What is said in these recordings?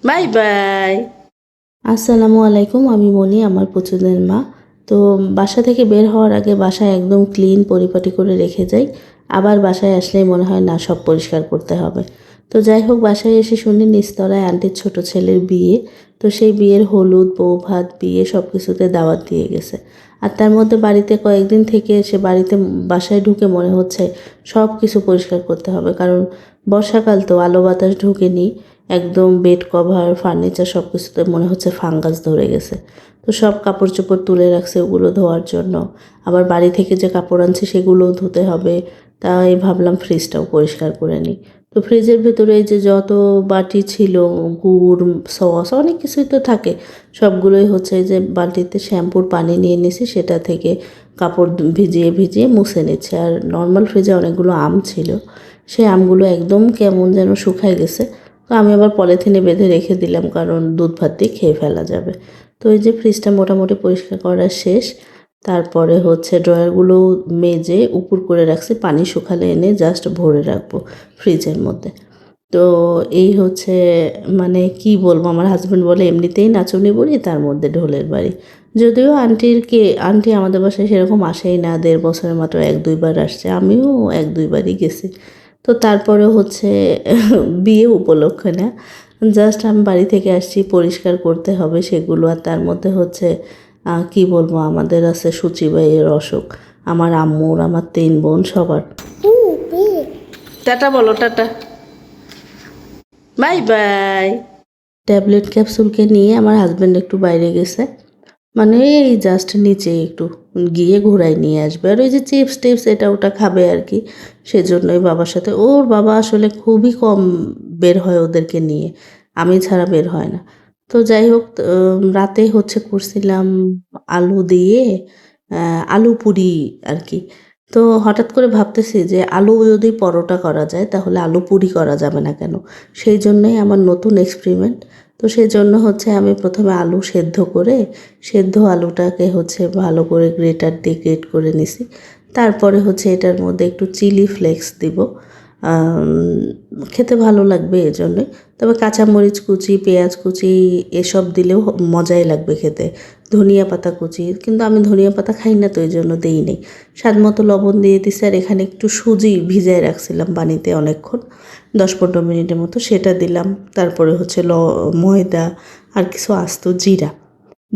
Bye bye. আসসালামু আলাইকুম, আমি মনি, আমার পুচুদের মা। তো বাসা থেকে বের হওয়ার আগে বাসায় একদম ক্লিন পরিপাটি করে রেখে যাই। আবার বাসায় আসলেই মনে হয় না, সব পরিষ্কার করতে হবে। তো যাই হোক, বাসায় এসে শুনি নিচতলায় আন্টির ছোট ছেলের বিয়ে। তো সেই বিয়ের হলুদ, বউ ভাত, বিয়ে সব কিছুতে দাওয়াত দিয়ে গেছে। আর তার মধ্যে বাড়িতে কয়েকদিন থেকে এসে বাসায় ঢুকে মনে হচ্ছে সব কিছু পরিষ্কার করতে হবে, কারণ বর্ষাকাল তো আলো বাতাস ঢুকেনি। একদম বেড কভার, ফার্নিচার সব কিছুতে মনে হচ্ছে ফাঙ্গাস ধরে গেছে। তো সব কাপড় চোপড় তুলে রাখছে ওগুলো ধোয়ার জন্য। আবার বাড়ি থেকে যে কাপড় আনছে সেগুলোও ধুতে হবে। তাই ভাবলাম ফ্রিজটাও পরিষ্কার করে নিই। তো ফ্রিজের ভেতরে এই যে যত বাটি ছিল, গুড়, সস, অনেক কিছুই তো থাকে। সবগুলোই হচ্ছে এই যে বালতিতে শ্যাম্পুর পানি নিয়ে নিছি, সেটা থেকে কাপড় ভিজিয়ে ভিজিয়ে মুছে নিচ্ছে। আর নর্মাল ফ্রিজে অনেকগুলো আম ছিল, সেই আমগুলো একদম কেমন যেন শুকায় গেছে। তো আমি আবার পলিথিনে বেঁধে রেখে দিলাম, কারণ দুধ ভাত দিয়ে খেয়ে ফেলা যাবে। তো এই যে ফ্রিজটা মোটামুটি পরিষ্কার করা শেষ। তারপরে হচ্ছে ড্রয়ারগুলো মেজে উপর করে রাখছি, পানি শুকালে এনে জাস্ট ভরে রাখবো ফ্রিজের মধ্যে। তো এই হচ্ছে, মানে কি বলবো, আমার হাজব্যান্ড বলে এমনিতেই নাচুনি বুড়ি, তার মধ্যে ঢোলের বাড়ি। যদিও আন্টি আমাদের বাসায় সেরকম আসেই না, 1.5 বছরের মাত্র 1-2 বার আসছে, আমিও 1-2 বারই গেছি। তো তারপরে হচ্ছে বিয়ে উপলক্ষে না, জাস্ট আমি বাড়ি থেকে আসছি, পরিষ্কার করতে হবে সেগুলো। আর তার মধ্যে হচ্ছে কি বলবো, আমাদের আছে সূচিবাইয়ের অসুখ, আমার আম্মুর, আমার 3 বোন সবার। টাটা বলো, টাটা, বাই বাই। ট্যাবলেট ক্যাপসুলকে নিয়ে আমার হাজব্যান্ড একটু বাইরে গেছে, মানে এই জাস্ট নিচে একটু গিয়ে ঘোরায় নিয়ে আসবে। আর ওই যে চিপস টিপস এটা ওটা খাবে আর কি, সেজন্যই বাবার সাথে। ওর বাবা আসলে খুবই কম বের হয় ওদেরকে নিয়ে, আমি ছাড়া বের হয় না। তো যাই হোক, রাতে হচ্ছে করছিলাম আলু দিয়ে আলু পুরি আর কি। তো হঠাৎ করে ভাবতেছি যে আলু যদি পরোটা করা যায় তাহলে আলু পুরি করা যাবে না কেন। সেই জন্যই আমার নতুন এক্সপেরিমেন্ট। তো সেই জন্য হচ্ছে আমি প্রথমে আলু সেদ্ধ করে, সেদ্ধ আলুটাকে হচ্ছে ভালো করে গ্রেটার দিয়ে গ্রেট করে নিছি। তারপরে হচ্ছে এটার মধ্যে একটু চিলি ফ্লেক্স দিব, খেতে ভালো লাগবে এজন্যই। তবে কাঁচামরিচ কুচি, পেঁয়াজ কুচি এসব দিলেও মজাই লাগবে খেতে। ধনিয়া পাতা কুচি, কিন্তু আমি ধনিয়া পাতা খাই না, তো এই জন্য দিই নেই। স্বাদ মতো লবণ দিয়ে দিছি, আর এখানে একটু সুজি ভিজায় রাখছিলাম পানিতে অনেকক্ষণ, 10-15 মিনিটের মতো, সেটা দিলাম। তারপরে হচ্ছে ময়দা আর কিছু আস্ত জিরা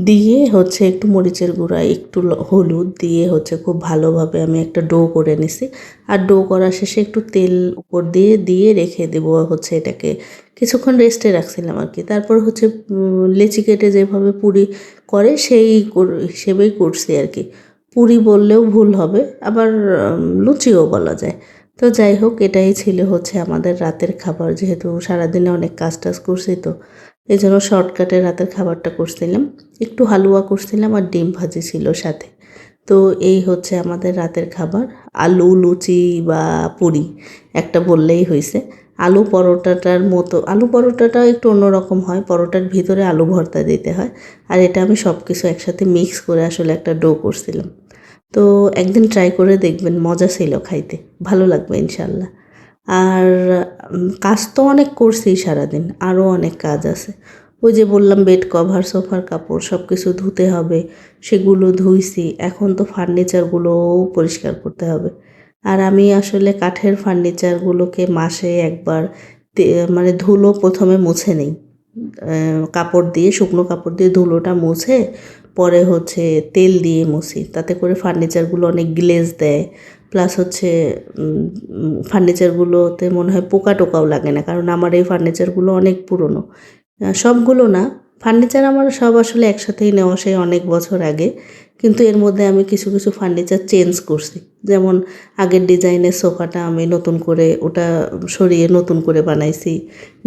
দিয়ে হচ্ছে একটু মরিচের গুঁড়া, একটু হলুদ দিয়ে হচ্ছে খুব ভালোভাবে আমি একটা ডো করে নিছি। আর ডো করা শেষে একটু তেল উপর দিয়ে দিয়ে রেখে দেবো হচ্ছে এটাকে, কিছুক্ষণ রেস্টে রাখছিলাম আর কি। তারপর হচ্ছে লেচি কেটে যেভাবে পুরি করে সেই হিসেবেই করছি আর কি। পুরি বললেও ভুল হবে, আবার লুচিও বলা যায়। তো যাই হোক, এটাই ছিল হচ্ছে আমাদের রাতের খাবার, যেহেতু সারাদিনে অনেক কাজ টাজ করছি, তো এই জন্য শর্টকাটে রাতের খাবারটা করছিলাম। একটু হালুয়া করছিলাম আর ডিম ভাজি ছিল সাথে। তো এই হচ্ছে আমাদের রাতের খাবার, আলু লুচি বা পুরি একটা বললেই হয়েছে। আলু পরোটাটা একটু অন্যরকম হয়, পরোটার ভিতরে আলু ভর্তা দিতে হয়। আর এটা আমি সব কিছু একসাথে মিক্স করে আসলে একটা ডো করছিলাম। তো একদিন ট্রাই করে দেখবেন, মজা ছিল খাইতে, ভালো লাগবে ইনশাল্লাহ। আর কাজ তো অনেক করছি সারাদিন, আরও অনেক কাজ আছে। ওই যে বললাম বেড কভার, সোফার কাপড় সব কিছু ধুতে হবে, সেগুলো ধুইছি। এখন তো ফার্নিচারগুলোও পরিষ্কার করতে হবে। আর আমি আসলে কাঠের ফার্নিচারগুলোকে মাসে একবার মানে ধুলো প্রথমে মুছে নেই, কাপড় দিয়ে, শুকনো কাপড় দিয়ে ধুলোটা মুছে পরে হচ্ছে তেল দিয়ে মুছি, তাতে করে ফার্নিচারগুলো অনেক গ্লেজ দেয়। প্লাস হচ্ছে ফার্নিচারগুলোতে মনে হয় পোকা টোকাও লাগে না, কারণ আমার এই ফার্নিচারগুলো অনেক পুরনো। সবগুলো না, ফার্নিচার আমার সব আসলে একসাথেই নেওয়া, সেই অনেক বছর আগে। কিন্তু এর মধ্যে আমি কিছু কিছু ফার্নিচার চেঞ্জ করছি, যেমন আগের ডিজাইনের সোফাটা আমি নতুন করে ওটা সরিয়ে নতুন করে বানাইছি,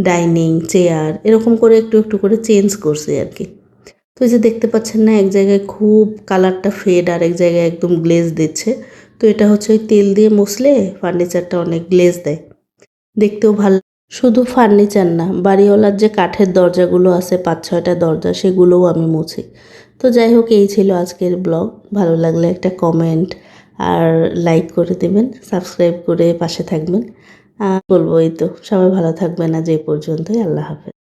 ডাইনিং চেয়ার এরকম করে একটু একটু করে চেঞ্জ করছি আর কি। তো এই যে দেখতে পাচ্ছেন না, এক জায়গায় খুব কালারটা ফেড আর এক জায়গায় একদম গ্লেজ দিচ্ছে। তো এটা হচ্ছে ওই তেল দিয়ে মুছলে ফার্নিচারটা অনেক গ্লেজ দেয়, দেখতেও ভালো। শুধু ফার্নিচার না, বাড়িওয়ালার যে কাঠের দরজাগুলো আছে 5-6টা দরজা, সেগুলোও আমি মুছি। তো যাই হোক, এই ছিল আজকের ব্লগ। ভালো লাগলে একটা কমেন্ট আর লাইক করে দেবেন, সাবস্ক্রাইব করে পাশে থাকবেন। বলবো এই তো, সবাই ভালো থাকবেন, আজ এই পর্যন্তই, আল্লাহ হাফেজ।